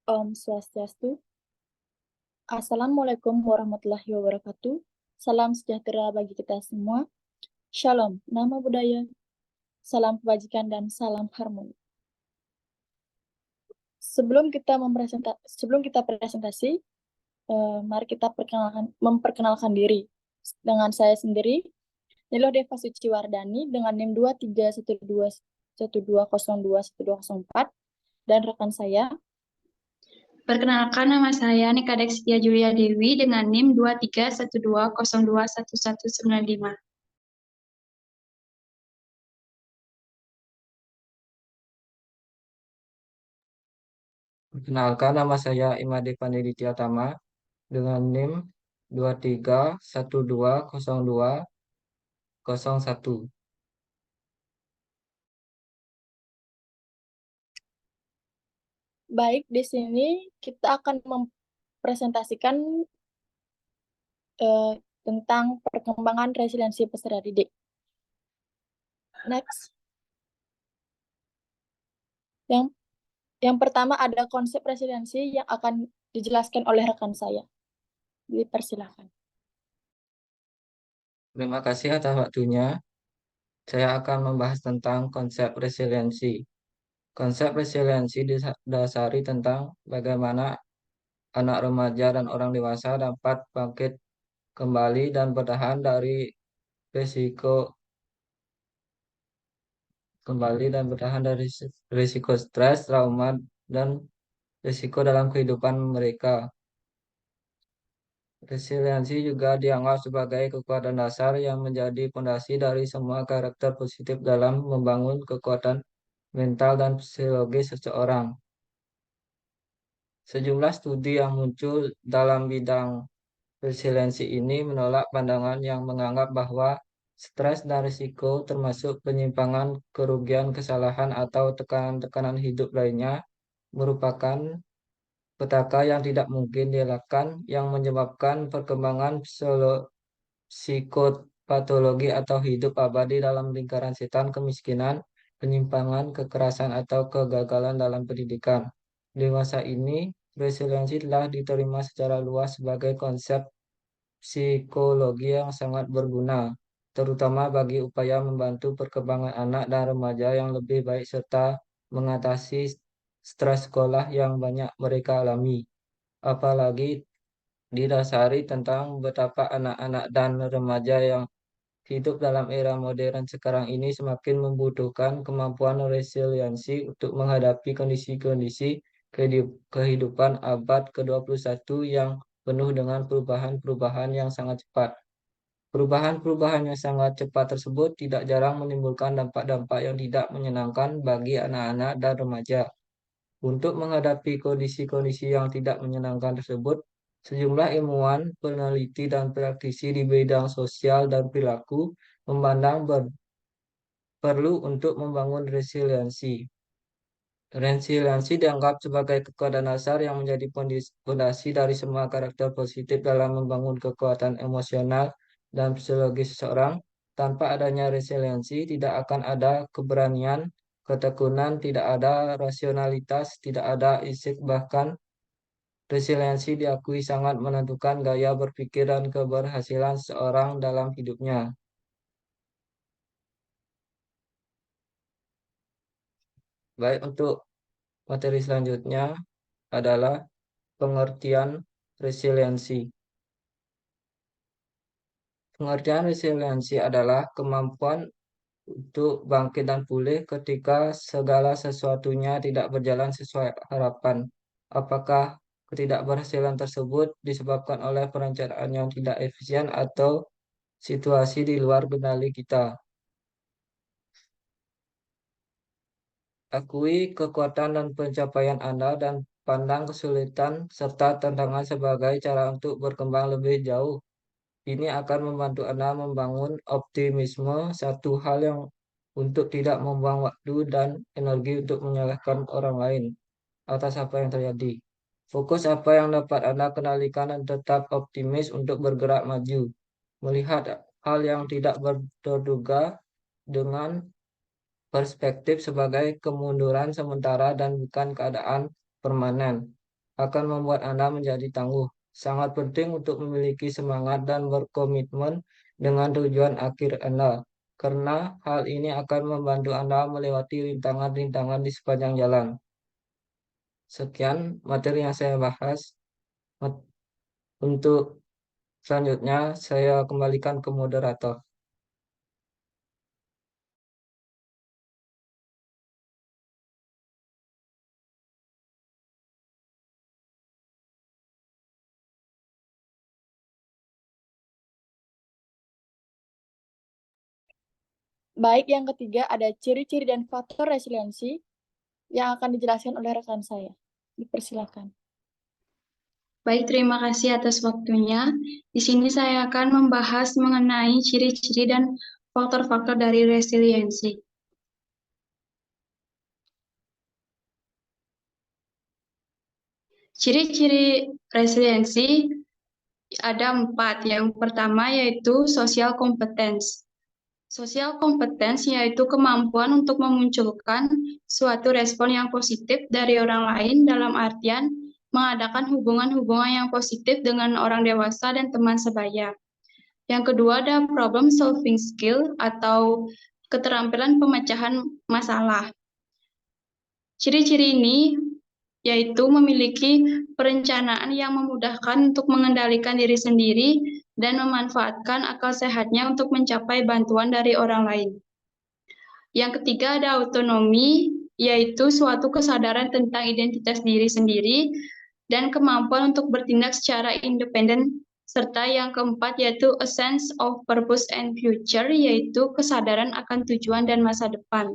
Om Swastiastu. Assalamualaikum warahmatullahi wabarakatuh. Salam sejahtera bagi kita semua. Shalom, nama budaya, salam kebajikan, dan salam harmoni. Sebelum kita presentasi, mari kita memperkenalkan diri. Dengan saya sendiri, Nilo Deva Suciwardani dengan NIM 231212021204, dan rekan saya. Perkenalkan, nama saya Nikadek Setia Julia Dewi dengan NIM 2312021195. Perkenalkan, nama saya Imade Pandiditya Tama dengan NIM 23120201. Baik, di sini kita akan mempresentasikan tentang perkembangan resiliensi peserta didik. Next. Yang pertama ada konsep resiliensi yang akan dijelaskan oleh rekan saya. Dipersilakan. Terima kasih atas waktunya. Saya akan membahas tentang konsep resiliensi. Konsep resiliensi didasari tentang bagaimana anak remaja dan orang dewasa dapat bangkit kembali dan bertahan dari risiko stres, trauma, dan risiko dalam kehidupan mereka. Resiliensi juga dianggap sebagai kekuatan dasar yang menjadi fondasi dari semua karakter positif dalam membangun kekuatan mental dan psikologis seseorang. Sejumlah studi yang muncul dalam bidang resiliensi ini menolak pandangan yang menganggap bahwa stres dan risiko termasuk penyimpangan, kerugian, kesalahan, atau tekanan-tekanan hidup lainnya merupakan petaka yang tidak mungkin dielakkan yang menyebabkan perkembangan psikopatologi atau hidup abadi dalam lingkaran setan, kemiskinan, penyimpangan, kekerasan, atau kegagalan dalam pendidikan. Di masa ini, resiliensi telah diterima secara luas sebagai konsep psikologi yang sangat berguna, terutama bagi upaya membantu perkembangan anak dan remaja yang lebih baik serta mengatasi stres sekolah yang banyak mereka alami. Apalagi didasari tentang betapa anak-anak dan remaja yang hidup dalam era modern sekarang ini semakin membutuhkan kemampuan resiliensi untuk menghadapi kondisi-kondisi kehidupan abad ke-21 yang penuh dengan perubahan-perubahan yang sangat cepat. Perubahan-perubahan yang sangat cepat tersebut tidak jarang menimbulkan dampak-dampak yang tidak menyenangkan bagi anak-anak dan remaja. Untuk menghadapi kondisi-kondisi yang tidak menyenangkan tersebut, sejumlah ilmuwan, peneliti, dan praktisi di bidang sosial dan perilaku memandang perlu untuk membangun resiliensi. Resiliensi dianggap sebagai kekuatan dasar yang menjadi fondasi dari semua karakter positif dalam membangun kekuatan emosional dan psikologis seseorang. Tanpa adanya resiliensi, tidak akan ada keberanian, ketekunan, tidak ada rasionalitas, tidak ada isik, bahkan resiliensi diakui sangat menentukan gaya berpikir dan keberhasilan seseorang dalam hidupnya. Baik, untuk materi selanjutnya adalah pengertian resiliensi. Pengertian resiliensi adalah kemampuan untuk bangkit dan pulih ketika segala sesuatunya tidak berjalan sesuai harapan. Apakah ketidakberhasilan tersebut disebabkan oleh perencanaan yang tidak efisien atau situasi di luar kendali kita? Akui kekuatan dan pencapaian Anda dan pandang kesulitan serta tantangan sebagai cara untuk berkembang lebih jauh. Ini akan membantu Anda membangun optimisme, satu hal yang untuk tidak membuang waktu dan energi untuk menyalahkan orang lain atas apa yang terjadi. Fokus apa yang dapat Anda kendalikan dan tetap optimis untuk bergerak maju. Melihat hal yang tidak terduga dengan perspektif sebagai kemunduran sementara dan bukan keadaan permanen. akan membuat Anda menjadi tangguh. Sangat penting untuk memiliki semangat dan berkomitmen dengan tujuan akhir Anda, karena hal ini akan membantu Anda melewati rintangan-rintangan di sepanjang jalan. Sekian materi yang saya bahas. Untuk selanjutnya, saya kembalikan ke moderator. Baik, yang ketiga ada ciri-ciri dan faktor resiliensi yang akan dijelaskan oleh rekan saya. Dipersilakan. Baik, terima kasih atas waktunya. Di sini saya akan membahas mengenai ciri-ciri dan faktor-faktor dari resiliensi. Ciri-ciri resiliensi ada 4. Yang pertama yaitu social competence. Social competence yaitu kemampuan untuk memunculkan suatu respon yang positif dari orang lain dalam artian mengadakan hubungan-hubungan yang positif dengan orang dewasa dan teman sebaya. Yang kedua ada problem solving skill atau keterampilan pemecahan masalah. Ciri-ciri ini yaitu memiliki perencanaan yang memudahkan untuk mengendalikan diri sendiri dan memanfaatkan akal sehatnya untuk mencapai bantuan dari orang lain. Yang ketiga ada autonomi, yaitu suatu kesadaran tentang identitas diri sendiri dan kemampuan untuk bertindak secara independen. Serta yang keempat yaitu a sense of purpose and future, yaitu kesadaran akan tujuan dan masa depan.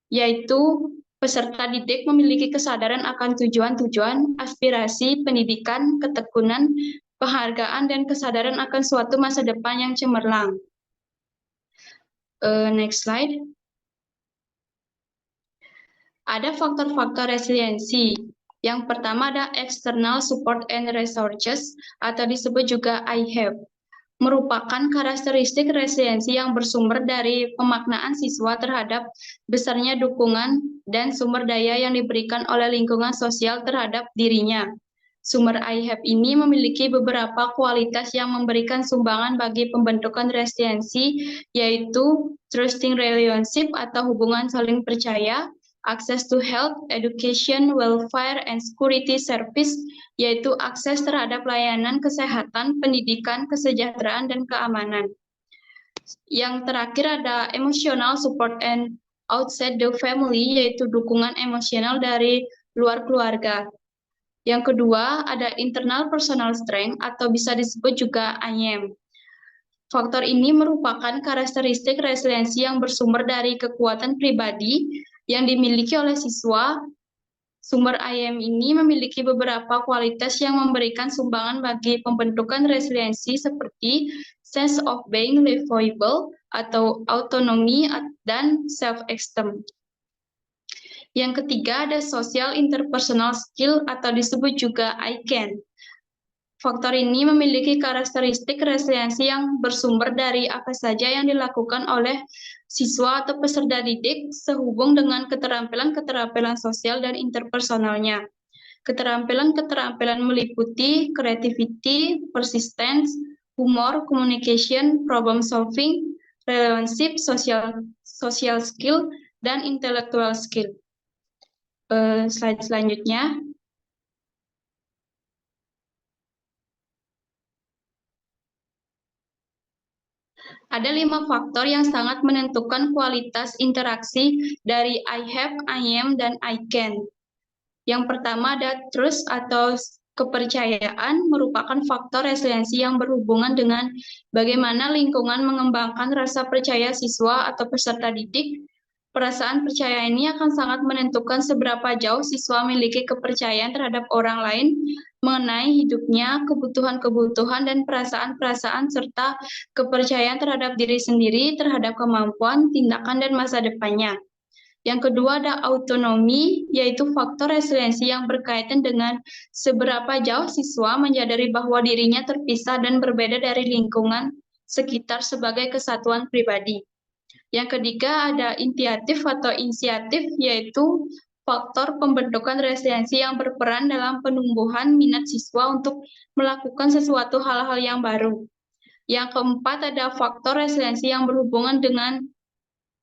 Yaitu peserta didik memiliki kesadaran akan tujuan-tujuan, aspirasi, pendidikan, ketekunan, penghargaan, dan kesadaran akan suatu masa depan yang cemerlang. Next slide. Ada faktor-faktor resiliensi. Yang pertama ada external support and resources, atau disebut juga IHAP. Merupakan karakteristik resiliensi yang bersumber dari pemaknaan siswa terhadap besarnya dukungan dan sumber daya yang diberikan oleh lingkungan sosial terhadap dirinya. Sumber IHAP ini memiliki beberapa kualitas yang memberikan sumbangan bagi pembentukan resiliensi, yaitu trusting relationship atau hubungan saling percaya, access to health, education, welfare, and security service, yaitu akses terhadap layanan kesehatan, pendidikan, kesejahteraan, dan keamanan. Yang terakhir ada emotional support and outside the family, yaitu dukungan emosional dari luar keluarga. Yang kedua ada internal personal strength atau bisa disebut juga IAM. Faktor ini merupakan karakteristik resiliensi yang bersumber dari kekuatan pribadi yang dimiliki oleh siswa. Sumber IAM ini memiliki beberapa kualitas yang memberikan sumbangan bagi pembentukan resiliensi seperti sense of being livable atau autonomi dan self-esteem. Yang ketiga ada social interpersonal skill atau disebut juga ICAN. Faktor ini memiliki karakteristik resiliensi yang bersumber dari apa saja yang dilakukan oleh siswa atau peserta didik sehubung dengan keterampilan-keterampilan sosial dan interpersonalnya. Keterampilan-keterampilan meliputi creativity, persistence, humor, communication, problem solving, relationship, social skill, dan intellectual skill. Slide selanjutnya. Ada 5 faktor yang sangat menentukan kualitas interaksi dari IHAP, IAM, dan ICAN. Yang pertama ada trust atau kepercayaan, merupakan faktor resiliensi yang berhubungan dengan bagaimana lingkungan mengembangkan rasa percaya siswa atau peserta didik. Perasaan percaya ini akan sangat menentukan seberapa jauh siswa memiliki kepercayaan terhadap orang lain mengenai hidupnya, kebutuhan-kebutuhan, dan perasaan-perasaan, serta kepercayaan terhadap diri sendiri, terhadap kemampuan, tindakan, dan masa depannya. Yang kedua ada autonomi, yaitu faktor resiliensi yang berkaitan dengan seberapa jauh siswa menyadari bahwa dirinya terpisah dan berbeda dari lingkungan sekitar sebagai kesatuan pribadi. Yang ketiga ada inisiatif, yaitu faktor pembentukan resiliensi yang berperan dalam penumbuhan minat siswa untuk melakukan sesuatu hal-hal yang baru. Yang keempat, ada faktor resiliensi yang berhubungan dengan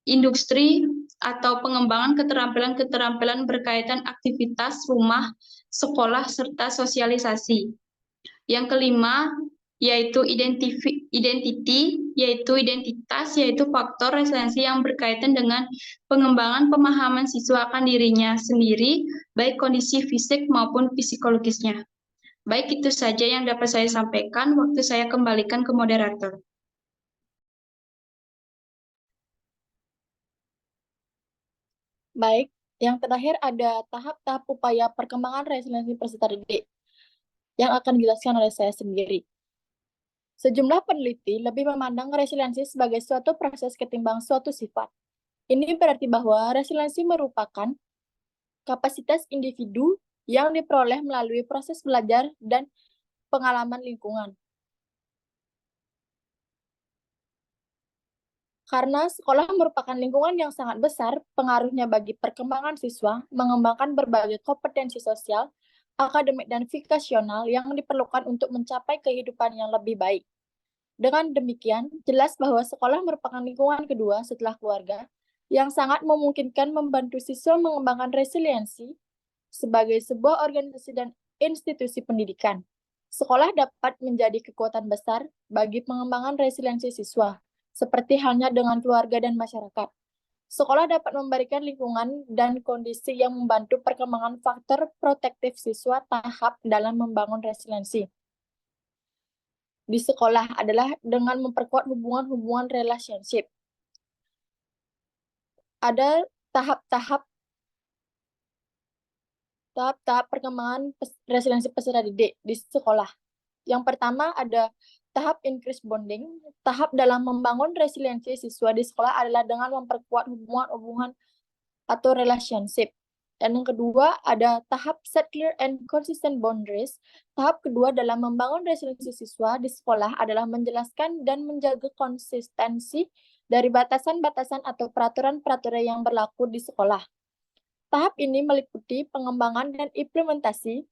industri atau pengembangan keterampilan-keterampilan berkaitan aktivitas rumah, sekolah, serta sosialisasi. Yang kelima, yaitu identitas, yaitu faktor resiliensi yang berkaitan dengan pengembangan pemahaman siswa akan dirinya sendiri, baik kondisi fisik maupun psikologisnya. Baik, itu saja yang dapat saya sampaikan. Waktu saya kembalikan ke moderator. Baik, yang terakhir ada tahap-tahap upaya perkembangan resiliensi peserta didik yang akan dijelaskan oleh saya sendiri. Sejumlah peneliti lebih memandang resiliensi sebagai suatu proses ketimbang suatu sifat. Ini berarti bahwa resiliensi merupakan kapasitas individu yang diperoleh melalui proses belajar dan pengalaman lingkungan. Karena sekolah merupakan lingkungan yang sangat besar, pengaruhnya bagi perkembangan siswa mengembangkan berbagai kompetensi sosial, akademik, dan vokasional yang diperlukan untuk mencapai kehidupan yang lebih baik. Dengan demikian, jelas bahwa sekolah merupakan lingkungan kedua setelah keluarga yang sangat memungkinkan membantu siswa mengembangkan resiliensi sebagai sebuah organisasi dan institusi pendidikan. Sekolah dapat menjadi kekuatan besar bagi pengembangan resiliensi siswa, seperti halnya dengan keluarga dan masyarakat. Sekolah dapat memberikan lingkungan dan kondisi yang membantu perkembangan faktor protektif siswa tahap dalam membangun resiliensi di sekolah adalah dengan memperkuat hubungan-hubungan relationship. Ada tahap-tahap perkembangan resiliensi peserta didik di sekolah. Yang pertama ada tahap increase bonding. Tahap dalam membangun resiliensi siswa di sekolah adalah dengan memperkuat hubungan-hubungan atau relationship. Dan yang kedua ada tahap set clear and consistent boundaries. Tahap kedua dalam membangun resiliensi siswa di sekolah adalah menjelaskan dan menjaga konsistensi dari batasan-batasan atau peraturan-peraturan yang berlaku di sekolah. Tahap ini meliputi pengembangan dan implementasi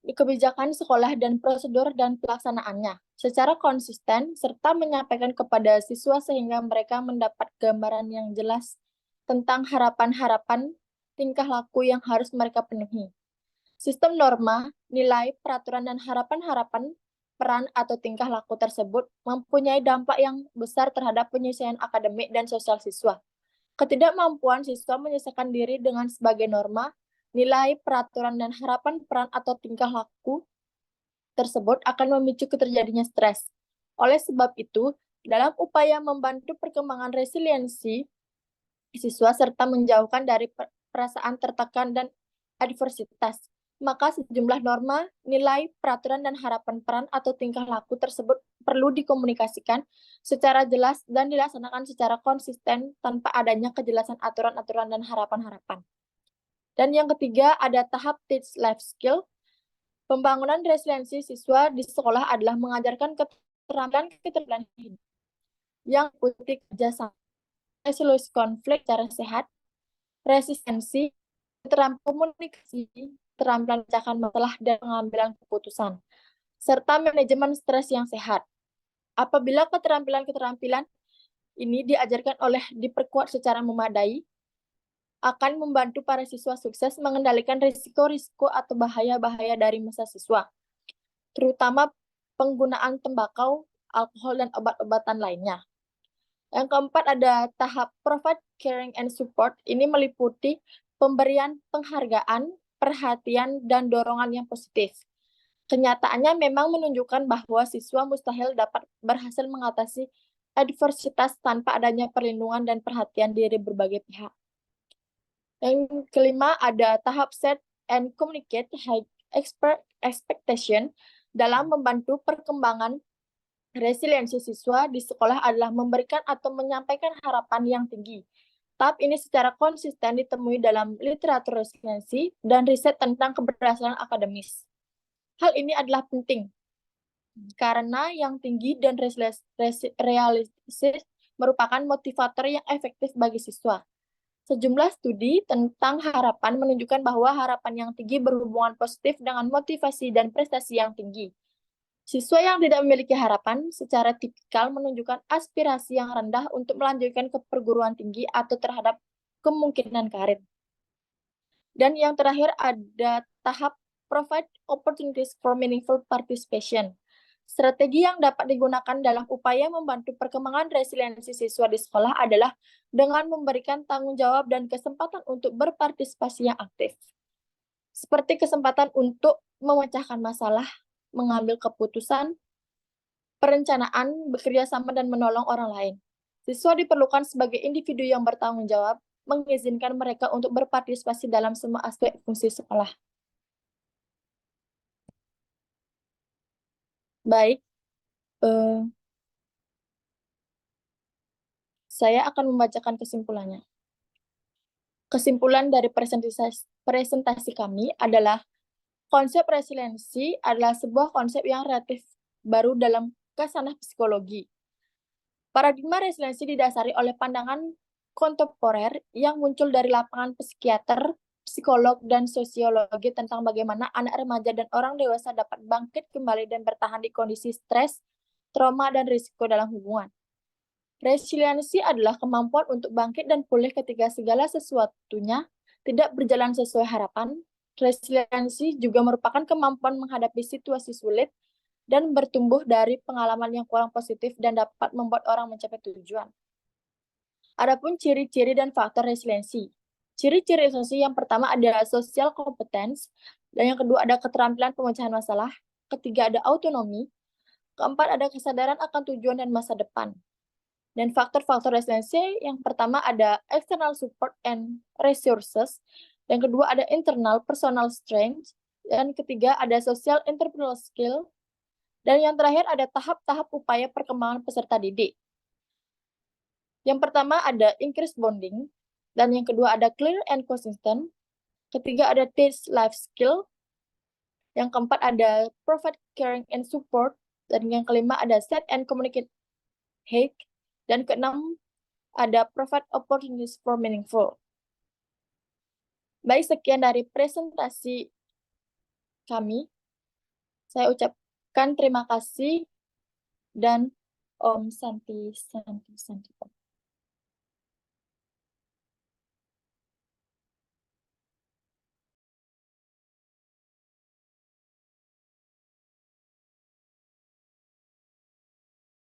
kebijakan sekolah dan prosedur dan pelaksanaannya secara konsisten serta menyampaikan kepada siswa sehingga mereka mendapat gambaran yang jelas tentang harapan-harapan tingkah laku yang harus mereka penuhi. Sistem norma, nilai, peraturan, dan harapan-harapan peran atau tingkah laku tersebut mempunyai dampak yang besar terhadap penyelesaian akademik dan sosial siswa. Ketidakmampuan siswa menyelesaikan diri dengan sebagai norma, nilai, peraturan, dan harapan peran atau tingkah laku tersebut akan memicu terjadinya stres. Oleh sebab itu, dalam upaya membantu perkembangan resiliensi siswa serta menjauhkan dari perasaan tertekan dan adversitas, maka sejumlah norma, nilai, peraturan, dan harapan peran atau tingkah laku tersebut perlu dikomunikasikan secara jelas dan dilaksanakan secara konsisten tanpa adanya kejelasan aturan-aturan dan harapan-harapan. Dan yang ketiga ada tahap teach life skill. Pembangunan resiliensi siswa di sekolah adalah mengajarkan keterampilan hidup yang meliputi kerjasama, resolusi konflik secara sehat, resistensi, keterampilan komunikasi, keterampilan memecahkan masalah dan pengambilan keputusan, serta manajemen stres yang sehat. Apabila keterampilan-keterampilan ini diajarkan oleh diperkuat secara memadai, akan membantu para siswa sukses mengendalikan risiko-risiko atau bahaya-bahaya dari masa siswa, terutama penggunaan tembakau, alkohol, dan obat-obatan lainnya. Yang keempat ada tahap provide caring and support. Ini meliputi pemberian penghargaan, perhatian, dan dorongan yang positif. Kenyataannya memang menunjukkan bahwa siswa mustahil dapat berhasil mengatasi adversitas tanpa adanya perlindungan dan perhatian dari berbagai pihak. Yang kelima ada tahap set and communicate high expectation. Dalam membantu perkembangan resiliensi siswa di sekolah adalah memberikan atau menyampaikan harapan yang tinggi. Tahap ini secara konsisten ditemui dalam literatur resiliensi dan riset tentang keberhasilan akademis. Hal ini adalah penting karena yang tinggi dan realistis merupakan motivator yang efektif bagi siswa. Sejumlah studi tentang harapan menunjukkan bahwa harapan yang tinggi berhubungan positif dengan motivasi dan prestasi yang tinggi. Siswa yang tidak memiliki harapan secara tipikal menunjukkan aspirasi yang rendah untuk melanjutkan ke perguruan tinggi atau terhadap kemungkinan karir. Dan yang terakhir ada tahap provide opportunities for meaningful participation. Strategi yang dapat digunakan dalam upaya membantu perkembangan resiliensi siswa di sekolah adalah dengan memberikan tanggung jawab dan kesempatan untuk berpartisipasi yang aktif. Seperti kesempatan untuk memecahkan masalah, mengambil keputusan, perencanaan, bekerja sama, dan menolong orang lain. Siswa diperlukan sebagai individu yang bertanggung jawab, mengizinkan mereka untuk berpartisipasi dalam semua aspek fungsi sekolah. Baik, saya akan membacakan kesimpulannya. Kesimpulan dari presentasi kami adalah konsep resiliensi adalah sebuah konsep yang relatif baru dalam khasanah psikologi. Paradigma resiliensi didasari oleh pandangan kontemporer yang muncul dari lapangan psikiater, psikolog, dan sosiologi tentang bagaimana anak remaja dan orang dewasa dapat bangkit kembali dan bertahan di kondisi stres, trauma, dan risiko dalam hubungan. Resiliensi adalah kemampuan untuk bangkit dan pulih ketika segala sesuatunya tidak berjalan sesuai harapan. Resiliensi juga merupakan kemampuan menghadapi situasi sulit dan bertumbuh dari pengalaman yang kurang positif dan dapat membuat orang mencapai tujuan. Adapun ciri-ciri dan faktor resiliensi. Ciri-ciri resiliensi yang pertama ada social competence, dan yang kedua ada keterampilan pemecahan masalah, ketiga ada autonomi, keempat ada kesadaran akan tujuan dan masa depan. Dan faktor-faktor resiliensi yang pertama ada external support and resources, yang kedua ada internal personal strength, dan ketiga ada social entrepreneurial skill, dan yang terakhir ada tahap-tahap upaya perkembangan peserta didik. Yang pertama ada increased bonding, dan yang kedua ada clear and consistent, ketiga ada teach life skill, yang keempat ada provide caring and support, dan yang kelima ada set and communicate hate, dan keenam ada provide opportunities for meaningful. Baik, sekian dari presentasi kami. Saya ucapkan terima kasih dan Om Santi Santi Santi.